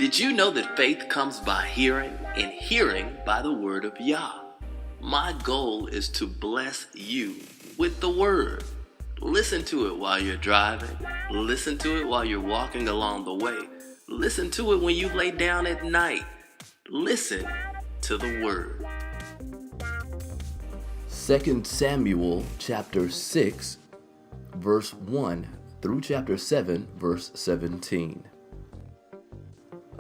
Did you know that faith comes by hearing, and hearing by the Word of Yah? My goal is to bless you with the Word. Listen to it while you're driving. Listen to it while you're walking along the way. Listen to it when you lay down at night. Listen to the Word. 2 Samuel chapter 6, verse 1 through chapter 7, verse 17.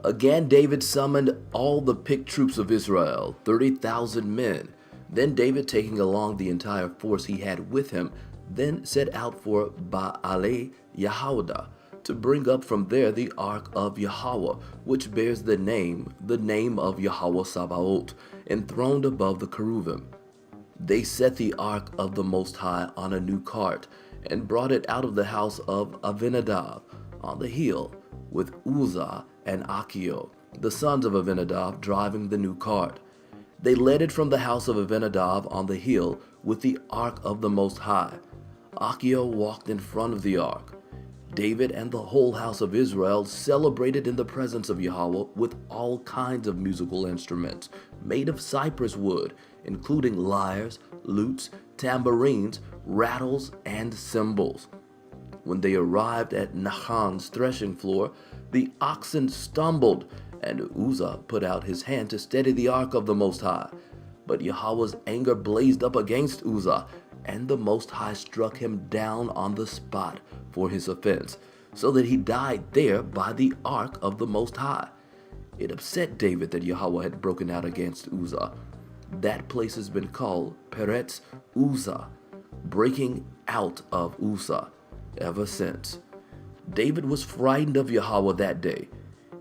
Again David summoned all the picked troops of Israel, 30,000 men. Then David, taking along the entire force he had with him, then set out for Baale Yahawashi, to bring up from there the ark of Yahweh, which bears the name of Yahweh Sabaoth, enthroned above the cherubim. They set the ark of the Most High on a new cart, and brought it out of the house of Abinadab on the hill, with Uzzah and Achio, the sons of Abinadab, driving the new cart. They led it from the house of Abinadab on the hill with the ark of the Most High. Achio walked in front of the ark. David and the whole house of Israel celebrated in the presence of Yahweh with all kinds of musical instruments made of cypress wood, including lyres, lutes, tambourines, rattles, and cymbals. When they arrived at Nachan's threshing floor, the oxen stumbled, and Uzzah put out his hand to steady the ark of the Most High. But Yahweh's anger blazed up against Uzzah, and the Most High struck him down on the spot for his offense, so that he died there by the ark of the Most High. It upset David that Yahweh had broken out against Uzzah. That place has been called Peretz Uzzah, breaking out of Uzzah, ever since. David was frightened of Yahweh that day.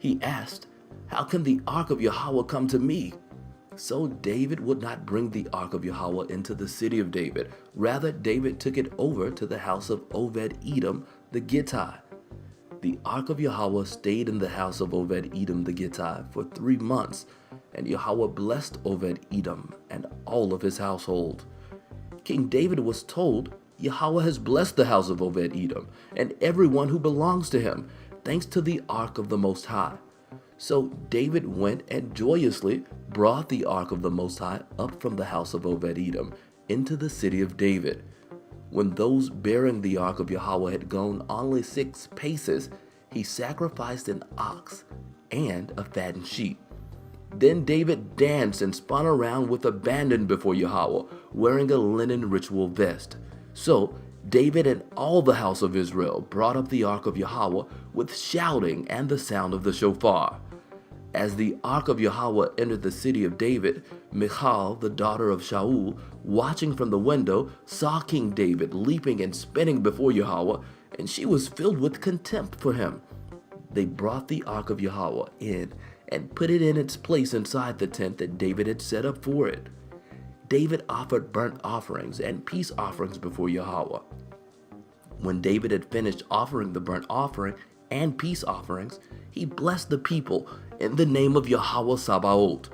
He asked, "How can the ark of Yahweh come to me?" So David would not bring the ark of Yahweh into the city of David. Rather, David took it over to the house of Obed-Edom the Gittite. The ark of Yahweh stayed in the house of Obed-Edom the Gittite for 3 months, and Yahweh blessed Obed-Edom and all of his household. King David was told, "Yahweh has blessed the house of Obed-Edom and everyone who belongs to him, thanks to the ark of the Most High." So David went and joyously brought the ark of the Most High up from the house of Obed-Edom into the city of David. When those bearing the ark of Yahweh had gone only 6 paces, he sacrificed an ox and a fattened sheep. Then David danced and spun around with abandon before Yahweh, wearing a linen ritual vest. So David and all the house of Israel brought up the ark of Yahweh with shouting and the sound of the shofar. As the ark of Yahweh entered the city of David, Michal, the daughter of Shaul, watching from the window, saw King David leaping and spinning before Yahweh, and she was filled with contempt for him. They brought the ark of Yahweh in and put it in its place inside the tent that David had set up for it. David offered burnt offerings and peace offerings before Yahweh. When David had finished offering the burnt offering and peace offerings, he blessed the people in the name of Yahweh Sabaoth.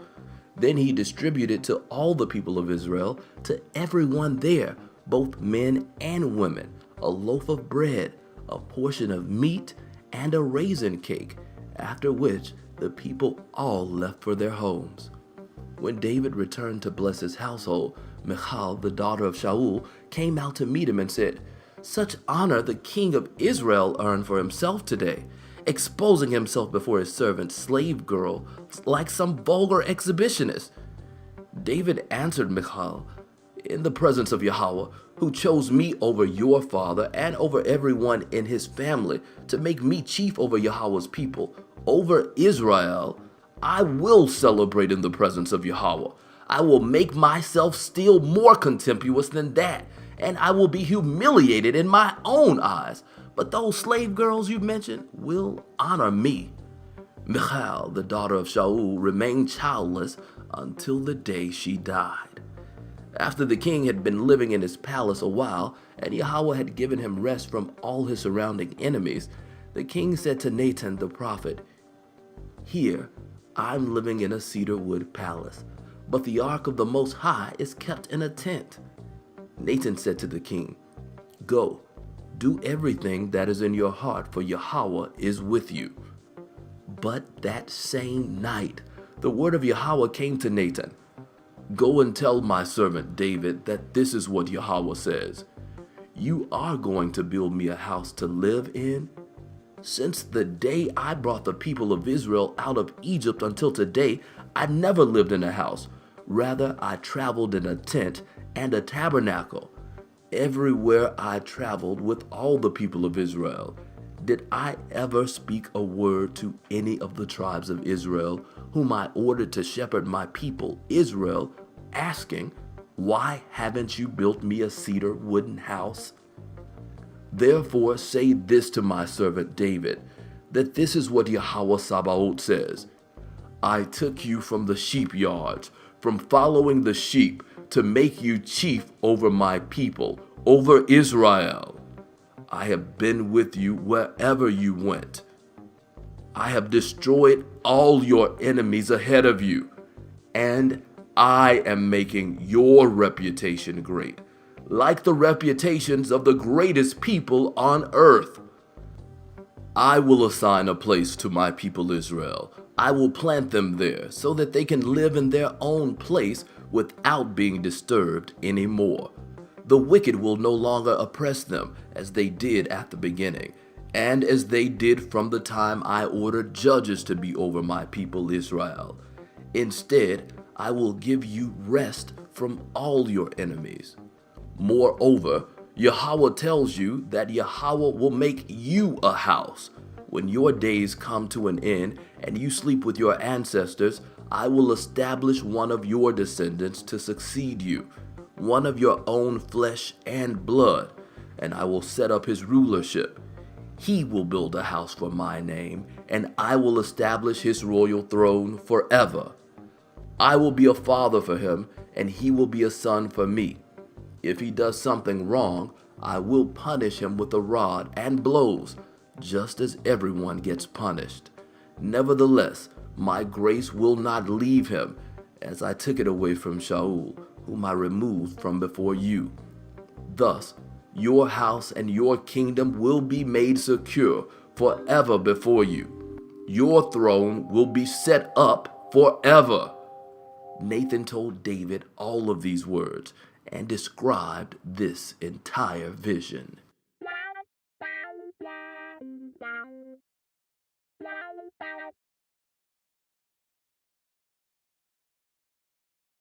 Then he distributed to all the people of Israel, to everyone there, both men and women, a loaf of bread, a portion of meat, and a raisin cake, after which the people all left for their homes. When David returned to bless his household, Michal, the daughter of Shaul, came out to meet him and said, "Such honor the king of Israel earned for himself today, exposing himself before his servant slave girl like some vulgar exhibitionist." David answered Michal, "In the presence of Yahweh, who chose me over your father and over everyone in his family to make me chief over Yahweh's people, over Israel, I will celebrate in the presence of Yahweh. I will make myself still more contemptuous than that, and I will be humiliated in my own eyes. But those slave girls you mentioned will honor me." Michal, the daughter of Shaul, remained childless until the day she died. After the king had been living in his palace a while, and Yahweh had given him rest from all his surrounding enemies, the king said to Nathan the prophet, "Here, I'm living in a cedar wood palace, but the ark of the Most High is kept in a tent." Nathan said to the king, "Go, do everything that is in your heart, for Yahweh is with you." But that same night, the word of Yahweh came to Nathan. Go and tell my servant David that this is what Yahweh says. You are going to build me a house to live in. Since the day I brought the people of Israel out of Egypt until today, I never lived in a house. Rather, I traveled in a tent and a tabernacle. Everywhere I traveled with all the people of Israel. Did I ever speak a word to any of the tribes of Israel, whom I ordered to shepherd my people, Israel, asking, why haven't you built me a cedar wooden house? Therefore say this to my servant David, that this is what Yahweh Sabaoth says. I took you from the sheep yards, from following the sheep, to make you chief over my people, over Israel. I have been with you wherever you went. I have destroyed all your enemies ahead of you, and I am making your reputation great, like the reputations of the greatest people on earth. I will assign a place to my people Israel. I will plant them there so that they can live in their own place without being disturbed anymore. The wicked will no longer oppress them as they did at the beginning, and as they did from the time I ordered judges to be over my people Israel. Instead, I will give you rest from all your enemies. Moreover, Yahweh tells you that Yahweh will make you a house. When your days come to an end and you sleep with your ancestors, I will establish one of your descendants to succeed you, one of your own flesh and blood, and I will set up his rulership. He will build a house for my name, and I will establish his royal throne forever. I will be a father for him, and he will be a son for me. If he does something wrong, I will punish him with a rod and blows, just as everyone gets punished. Nevertheless, my grace will not leave him, as I took it away from Shaul, whom I removed from before you. Thus, your house and your kingdom will be made secure forever before you. Your throne will be set up forever. Nathan told David all of these words and described this entire vision.